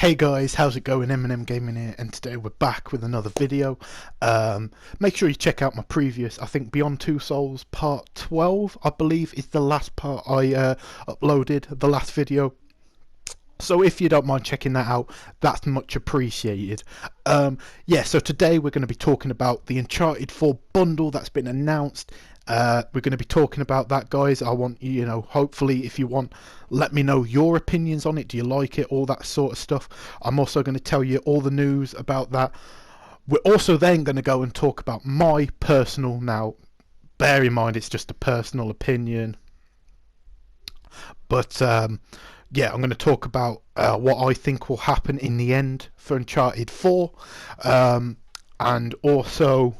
Hey guys, how's it going? Eminem Gaming here, and today we're back with another video. Make sure you check out my previous, I think Beyond Two Souls part 12, I believe is the last part I uploaded, the last video. So if you don't mind checking that out, that's much appreciated. Yeah, so today we're going to be talking about the Uncharted 4 bundle that's been announced. We're going to be talking about that, guys. I want you, hopefully if you want, let me know your opinions on it. Do you like it? All that sort of stuff. I'm also going to tell you all the news about that. We're also then going to go and talk about my personal, now bear in mind it's just a personal opinion, but yeah, I'm going to talk about what I think will happen in the end for Uncharted 4, and also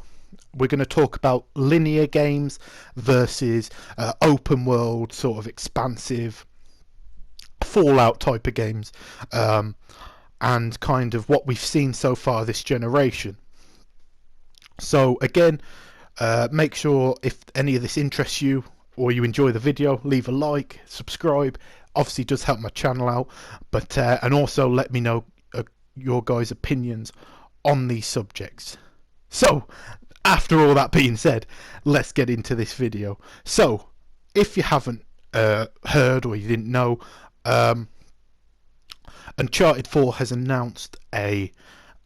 we're going to talk about linear games versus open world, sort of expansive Fallout type of games, and kind of what we've seen so far this generation. So again, make sure if any of this interests you or you enjoy the video, leave a like, subscribe. Obviously does help my channel out, but and also let me know your guys' opinions on these subjects. So after all that being said, let's get into this video. So if you haven't heard or you didn't know, Uncharted 4 has announced a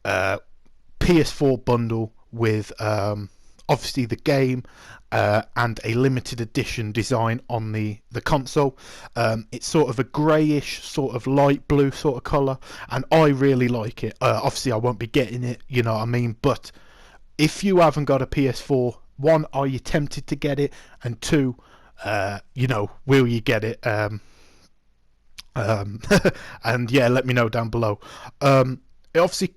PS4 bundle with obviously the game and a limited edition design on the console. It's sort of a greyish, sort of light blue sort of colour, and I really like it. Obviously I won't be getting it, you know what I mean, but if you haven't got a PS4, one, are you tempted to get it, and two, will you get it? And yeah, let me know down below. Obviously,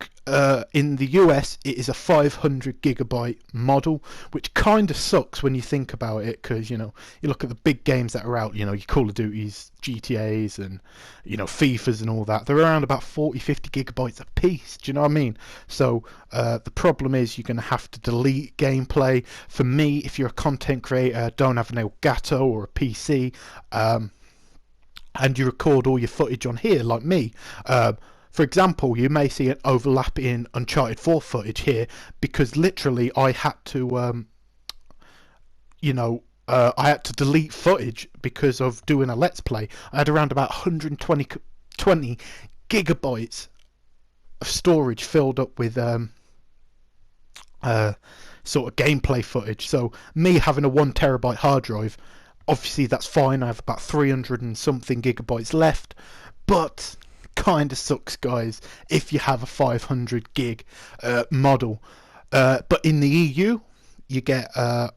in the US, it is a 500 gigabyte model, which kind of sucks when you think about it, because you look at the big games that are out, your Call of Duties, GTAs, and FIFAs and all that. They're around about 40-50 gigabytes a piece. Do you know what I mean? So the problem is you're going to have to delete gameplay. For me, if you're a content creator, don't have an Elgato or a PC, and you record all your footage on here, like me. For example, you may see an overlap in Uncharted 4 footage here, because literally I had to, I had to delete footage because of doing a Let's Play. I had around about 120 gigabytes of storage filled up with sort of gameplay footage. So me having a 1 terabyte hard drive, obviously that's fine. I have about 300 and something gigabytes left, but kind of sucks, guys, if you have a 500 gig model. But in the EU, you get a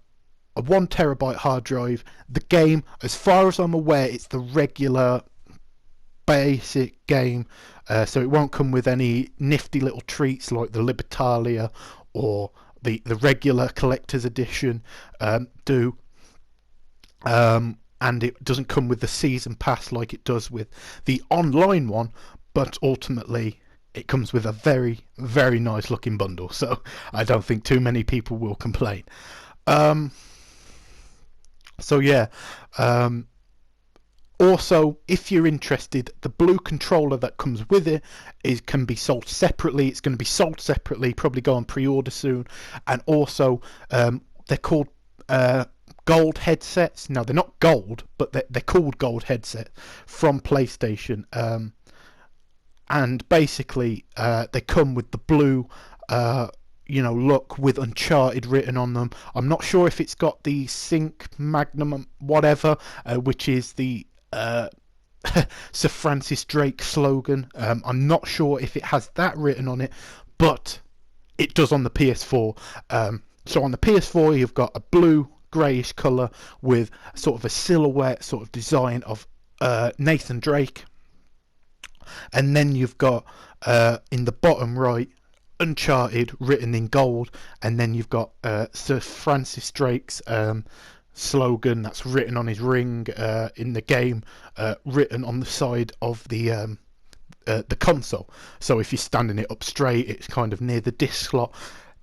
1 terabyte hard drive. The game, as far as I'm aware, it's the regular basic game, so it won't come with any nifty little treats like the Libertalia or the regular collector's edition do. And it doesn't come with the season pass like it does with the online one, but ultimately it comes with a very, very nice looking bundle, so I don't think too many people will complain. So yeah, also, if you're interested, the blue controller that comes with it can be sold separately. It's going to be sold separately, probably go on pre-order soon. And also, they're called gold headsets. Now, they're not gold, but they're called gold headsets from PlayStation. And basically, they come with the blue look with Uncharted written on them. I'm not sure if it's got the Sync Magnum whatever, which is the Sir Francis Drake slogan. I'm not sure if it has that written on it, but it does on the PS4. So on the PS4 you've got a blue greyish colour with sort of a silhouette sort of design of Nathan Drake, and then you've got in the bottom right Uncharted written in gold, and then you've got Sir Francis Drake's slogan that's written on his ring in the game, written on the side of the console. So if you're standing it up straight, it's kind of near the disc slot.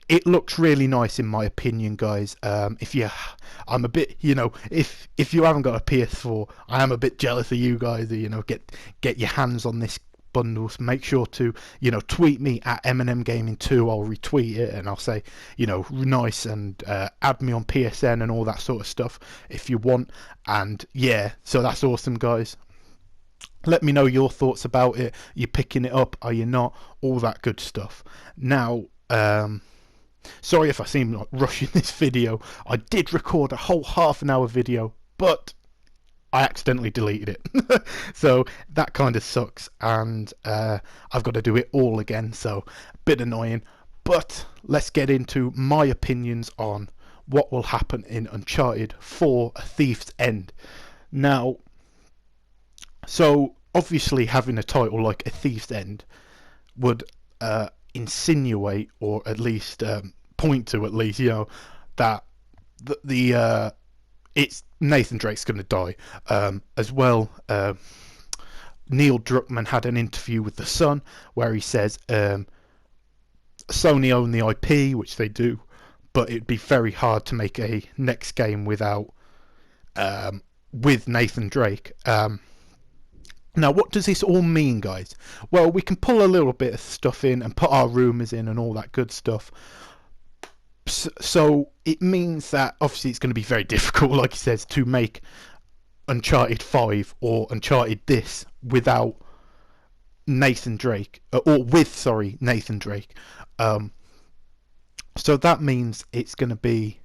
It looks really nice in my opinion, guys. I'm a bit, if you haven't got a PS4, I am a bit jealous of you guys. Get your hands on this bundles, make sure to, tweet me at MNMGaming2. I'll retweet it and I'll say, nice, and add me on PSN and all that sort of stuff if you want. And yeah, so that's awesome, guys. Let me know your thoughts about it. Are you picking it up? Are you not? All that good stuff. Now, sorry if I seem like rushing this video. I did record a whole half-an-hour video, but I accidentally deleted it. So that kind of sucks, and I've got to do it all again, so a bit annoying. But let's get into my opinions on what will happen in Uncharted 4: A Thief's End. Now, so obviously having a title like A Thief's End would insinuate, or at least point to, at least, that it's Nathan Drake's going to die. As well, Neil Druckmann had an interview with The Sun where he says Sony own the IP, which they do, but it'd be very hard to make a next game without with Nathan Drake. Now, what does this all mean, guys? Well, we can pull a little bit of stuff in and put our rumours in and all that good stuff. So it means that obviously it's going to be very difficult, like he says, to make Uncharted 5 or Uncharted this without Nathan Drake, or with, sorry, Nathan Drake. So that means it's going to be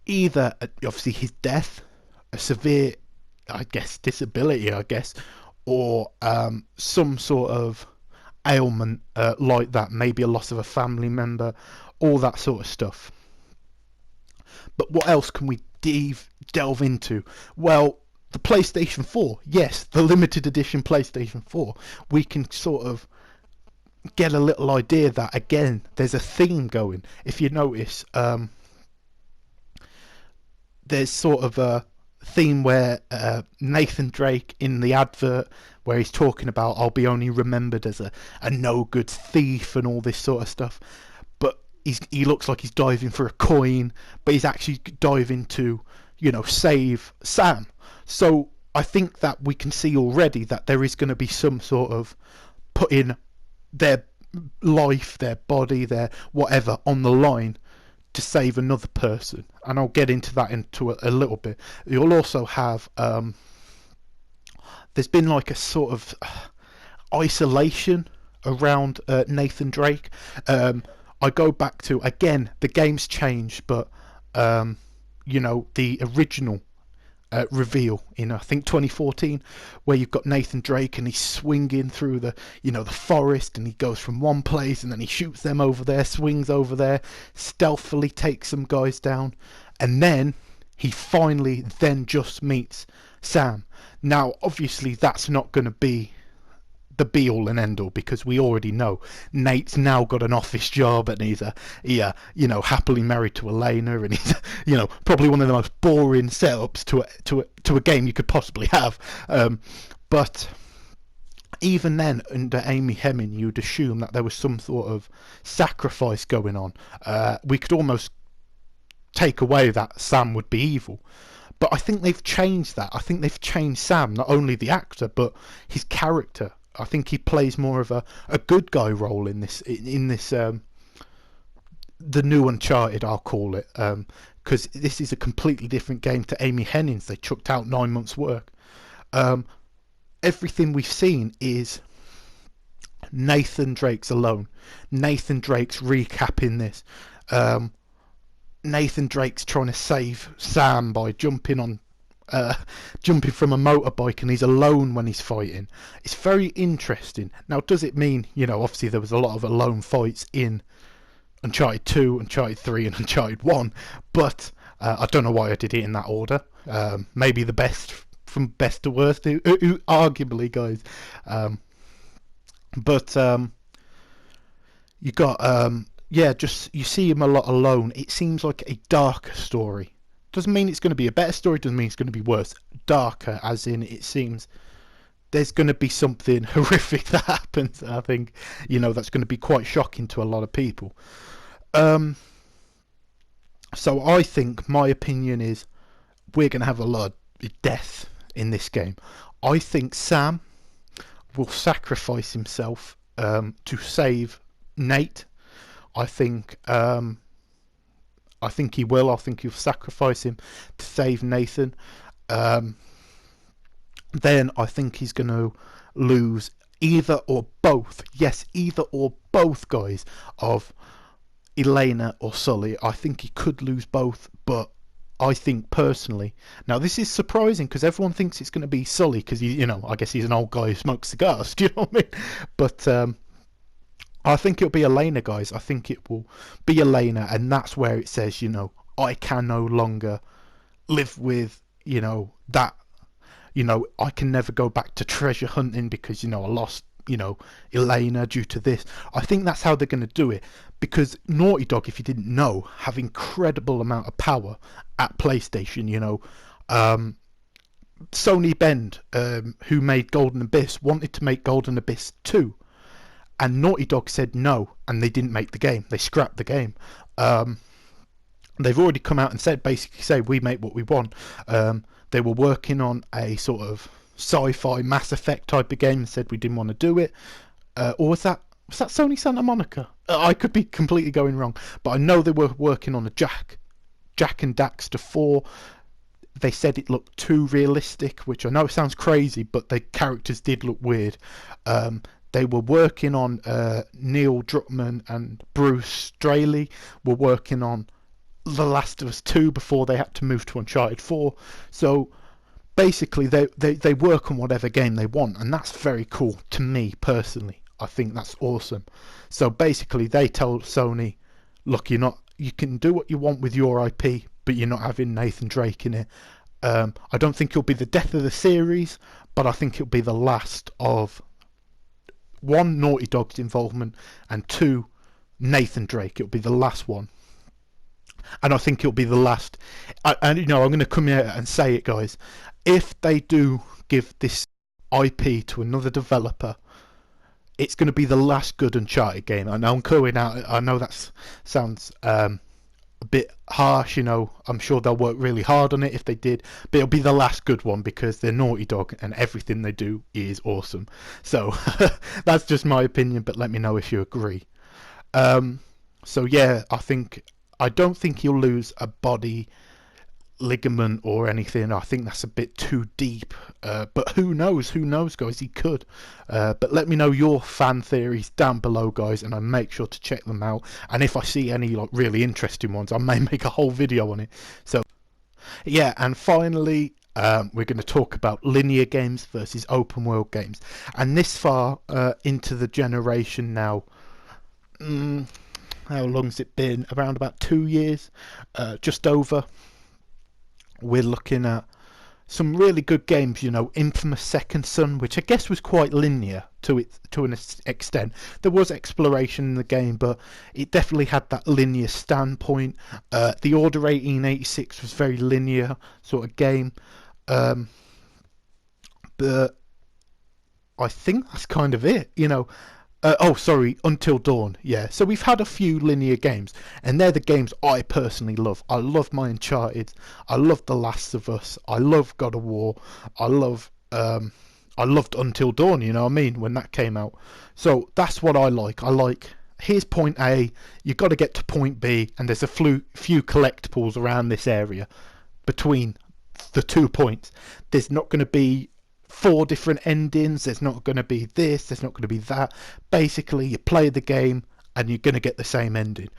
either obviously his death, a severe, I guess, disability, or some sort of ailment like that, maybe a loss of a family member, all that sort of stuff. But what else can we delve into? Well, the PlayStation 4, yes, the limited edition PlayStation 4. We can sort of get a little idea that, again, there's a theme going. If you notice, there's sort of a theme where Nathan Drake, in the advert where he's talking about I'll be only remembered as a no good thief and all this sort of stuff, but he looks like he's diving for a coin, but he's actually diving to save Sam. So I think that we can see already that there is going to be some sort of putting their life, their body, their whatever on the line to save another person, and I'll get into that into a little bit. You'll also have there's been like a sort of isolation around Nathan Drake. I go back to, again, the game's changed, but the original reveal in, I think, 2014, where you've got Nathan Drake and he's swinging through the the forest, and he goes from one place and then he shoots them over there, swings over there, stealthily takes some guys down, and then he finally then just meets Sam. Now obviously that's not going to be the be all and end all, because we already know Nate's now got an office job, and he's happily married to Elena, and he's probably one of the most boring setups to a game you could possibly have. But even then, under Amy Hemming, you'd assume that there was some sort of sacrifice going on. We could almost take away that Sam would be evil. But I think they've changed that. I think they've changed Sam, not only the actor, but his character. I think he plays more of a good guy role in this the new Uncharted, I'll call it, because this is a completely different game to Amy Henning's. They chucked out 9 months' work. Everything we've seen is Nathan Drake's alone. Nathan Drake's recapping this. Nathan Drake's trying to save Sam by jumping from a motorbike, and he's alone when he's fighting. It's very interesting. Now, does it mean, obviously there was a lot of alone fights in Uncharted 2, Uncharted 3 and Uncharted 1, but I don't know why I did it in that order. Maybe the best from best to worst, arguably, guys. But you got you see him a lot alone. It seems like a darker story. Doesn't mean it's going to be a better story, doesn't mean it's going to be worse. Darker, as in, it seems there's going to be something horrific that happens. I think, that's going to be quite shocking to a lot of people. So I think, my opinion is, we're going to have a lot of death in this game. I think Sam will sacrifice himself to save Nate. I think I think he will. I think he'll sacrifice him to save Nathan. Um, then I think he's going to lose either or both. Yes, either or both, guys, of Elena or Sully. I think he could lose both, but I think personally, now this is surprising because everyone thinks it's going to be Sully because I guess he's an old guy who smokes cigars. Do you know what I mean? But I think it'll be Elena, guys. I think it will be Elena, and that's where it says, I can no longer live with, that. I can never go back to treasure hunting because, I lost, Elena due to this. I think that's how they're going to do it, because Naughty Dog, if you didn't know, have incredible amount of power at PlayStation. Sony Bend, who made Golden Abyss, wanted to make Golden Abyss 2, and Naughty Dog said no, and they didn't make the game. They scrapped the game. They've already come out and basically say we make what we want. They were working on a sort of sci-fi Mass Effect type of game and said we didn't want to do it. Or was that Sony Santa Monica? I could be completely going wrong, but I know they were working on a Jak and Daxter 4. They said it looked too realistic, which I know sounds crazy, but the characters did look weird. They were working on Neil Druckmann and Bruce Straley were working on The Last of Us 2 before they had to move to Uncharted 4. So basically they work on whatever game they want, and that's very cool to me personally. I think that's awesome. So basically they told Sony, look, you can do what you want with your IP, but you're not having Nathan Drake in it. I don't think it'll be the death of the series, but I think it'll be the last of, one, Naughty Dog's involvement, and two, Nathan Drake. It'll be the last one. And I think it'll be the last. I'm going to come here and say it, guys. If they do give this IP to another developer, it's going to be the last good Uncharted game. I know I'm calling out. I know that sounds a bit harsh. I'm sure they'll work really hard on it if they did, but it'll be the last good one because they're Naughty Dog and everything they do is awesome. So that's just my opinion, but let me know if you agree. So yeah, I don't think he'll lose a body ligament or anything. I think that's a bit too deep, but who knows, guys, he could. But let me know your fan theories down below, guys, and I make sure to check them out, and if I see any really interesting ones, I may make a whole video on it. So yeah, and finally we're going to talk about linear games versus open world games, and this far into the generation now, how long's it been? Around about 2 years, just over. We're looking at some really good games, Infamous Second Son, which I guess was quite linear to an extent. There was exploration in the game, but it definitely had that linear standpoint. The Order 1886 was very linear sort of game, but I think that's kind of it, Until Dawn. Yeah, so we've had a few linear games, and they're the games I personally love. I love my Uncharted. I love The Last of Us. I love God of War. I loved Until Dawn. When that came out. So that's what I like. Here's point A. You've got to get to point B, and there's a few collectibles around this area between the 2 points. There's not going to be 4 different endings. There's not going to be this, there's not going to be that. Basically, you play the game and you're going to get the same ending.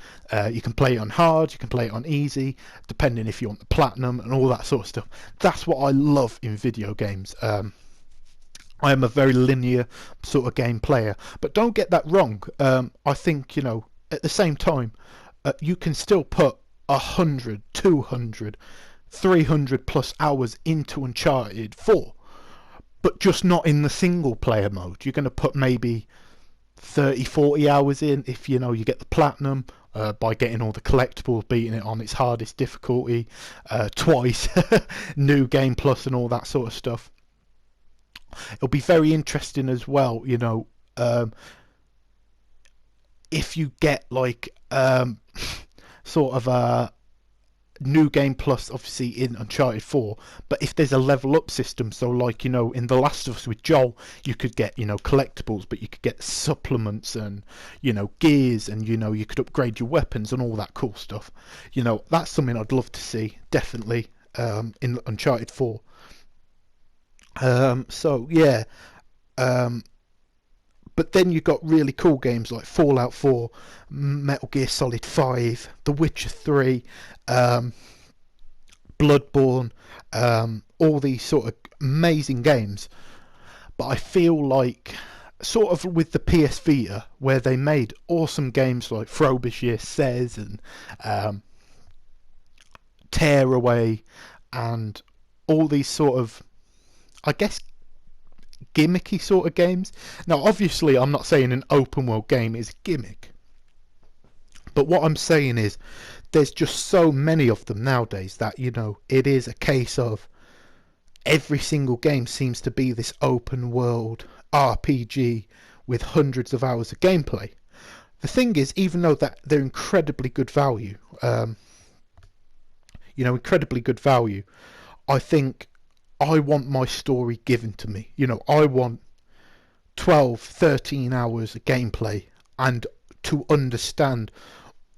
You can play it on hard, you can play it on easy, depending if you want the platinum and all that sort of stuff. That's what I love in video games. I am a very linear sort of game player, but don't get that wrong. I think, at the same time, you can still put 100, 200, 300 plus hours into Uncharted 4, but just not in the single player mode. You're going to put maybe 30, 40 hours in if you get the platinum by getting all the collectibles, beating it on its hardest difficulty twice, new game plus and all that sort of stuff. It'll be very interesting as well, if you get sort of New Game Plus obviously in Uncharted 4, but if there's a level up system, so like, you know, in The Last of Us with Joel, you could get, you know, collectibles, but you could get supplements and, you know, gears, and, you know, you could upgrade your weapons and all that cool stuff. You know, that's something I'd love to see, definitely, in Uncharted 4. So yeah, um, but then you got really cool games like Fallout 4, Metal Gear Solid 5, The Witcher 3, um, Bloodborne, all these sort of amazing games. But I feel like, sort of with the PS Vita, where they made awesome games like Frobisher Says and um, Tearaway and all these sort of, I guess, gimmicky sort of games. Now, obviously, I'm not saying an open world game is a gimmick, but what I'm saying is there's just so many of them nowadays that, you know, it is a case of every single game seems to be this open world RPG with hundreds of hours of gameplay. The thing is, even though that they're incredibly good value, you know, incredibly good value, I think I want my story given to me. You know, I want 12, 13 hours of gameplay and to understand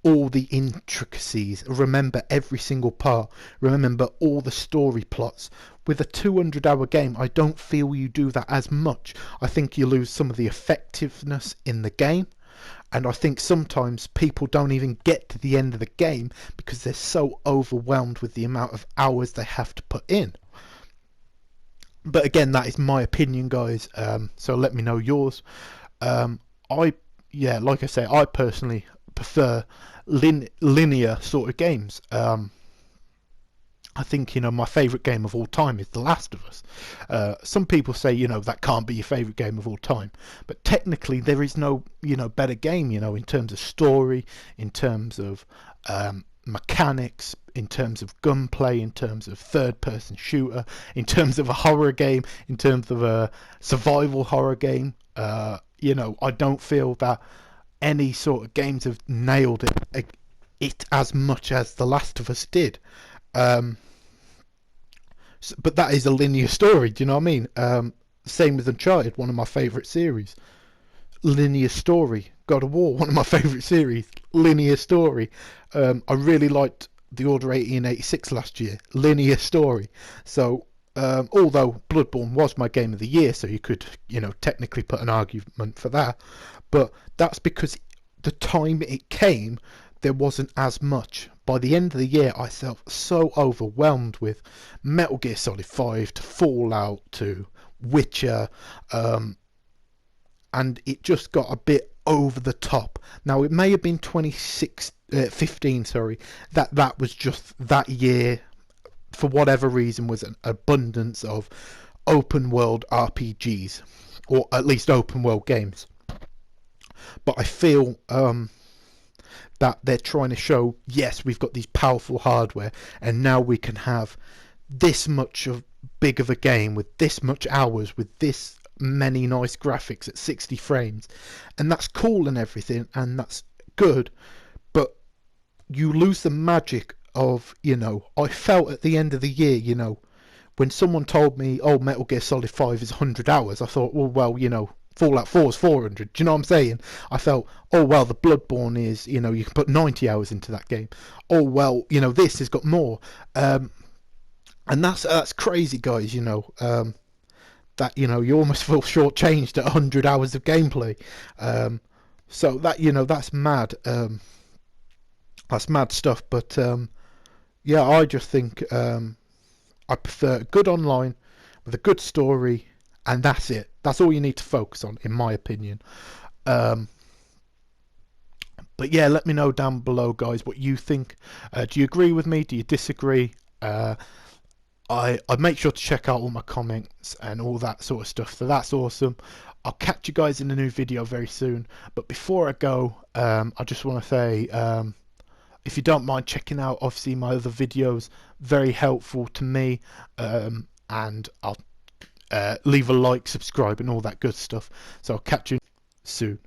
all the intricacies, remember every single part, remember all the story plots. With a 200-hour game, I don't feel you do that as much. I think you lose some of the effectiveness in the game, and I think sometimes people don't even get to the end of the game because they're so overwhelmed with the amount of hours they have to put in. But again, that is my opinion, guys. So let me know yours. Yeah, like I say, I personally prefer linear sort of games. I think, you know, my favourite game of all time is The Last of Us. Some people say, you know, that can't be your favourite game of all time, but technically there is no, you know, better game, you know, in terms of story, in terms of mechanics, in terms of gunplay, in terms of third-person shooter, in terms of a horror game, in terms of a survival horror game. You know, I don't feel that any sort of games have nailed it as much as The Last of Us did. But that is a linear story, do you know what I mean? Same with Uncharted, one of my favourite series. Linear story. God of War, one of my favourite series. Linear story. I really liked The Order 1886 last year. Linear story. So, although Bloodborne was my game of the year, so you could, you know, technically put an argument for that, but that's because the time it came, there wasn't as much. By the end of the year, I felt so overwhelmed with Metal Gear Solid 5 to Fallout to Witcher, and it just got a bit over the top. Now, it may have been 15, sorry, that was just that year, for whatever reason, was an abundance of open world RPGs, or at least open world games. But I feel that they're trying to show, yes, we've got these powerful hardware, and now we can have this much of big of a game with this much hours, with this many nice graphics at 60 frames, and that's cool and everything, and that's good, but you lose the magic of, you know, I felt at the end of the year, you know, when someone told me, oh, Metal Gear Solid 5 is 100 hours, I thought, well, you know, Fallout 4 is 400. Do you know what I'm saying? I felt, oh, well, the Bloodborne is, you know, you can put 90 hours into that game. Oh, well, you know, this has got more. And that's crazy, guys, you know, that, you know, you almost feel shortchanged at 100 hours of gameplay. So that, you know, that's mad. That's mad stuff. But, yeah, I just think I prefer good online with a good story, and that's it. That's all you need to focus on, in my opinion. But yeah, let me know down below, guys, what you think. Do you agree with me? Do you disagree? I make sure to check out all my comments and all that sort of stuff. So that's awesome. I'll catch you guys in a new video very soon. But before I go, I just want to say, if you don't mind checking out, obviously, my other videos, very helpful to me. And I'll leave a like, subscribe, and all that good stuff. So I'll catch you soon.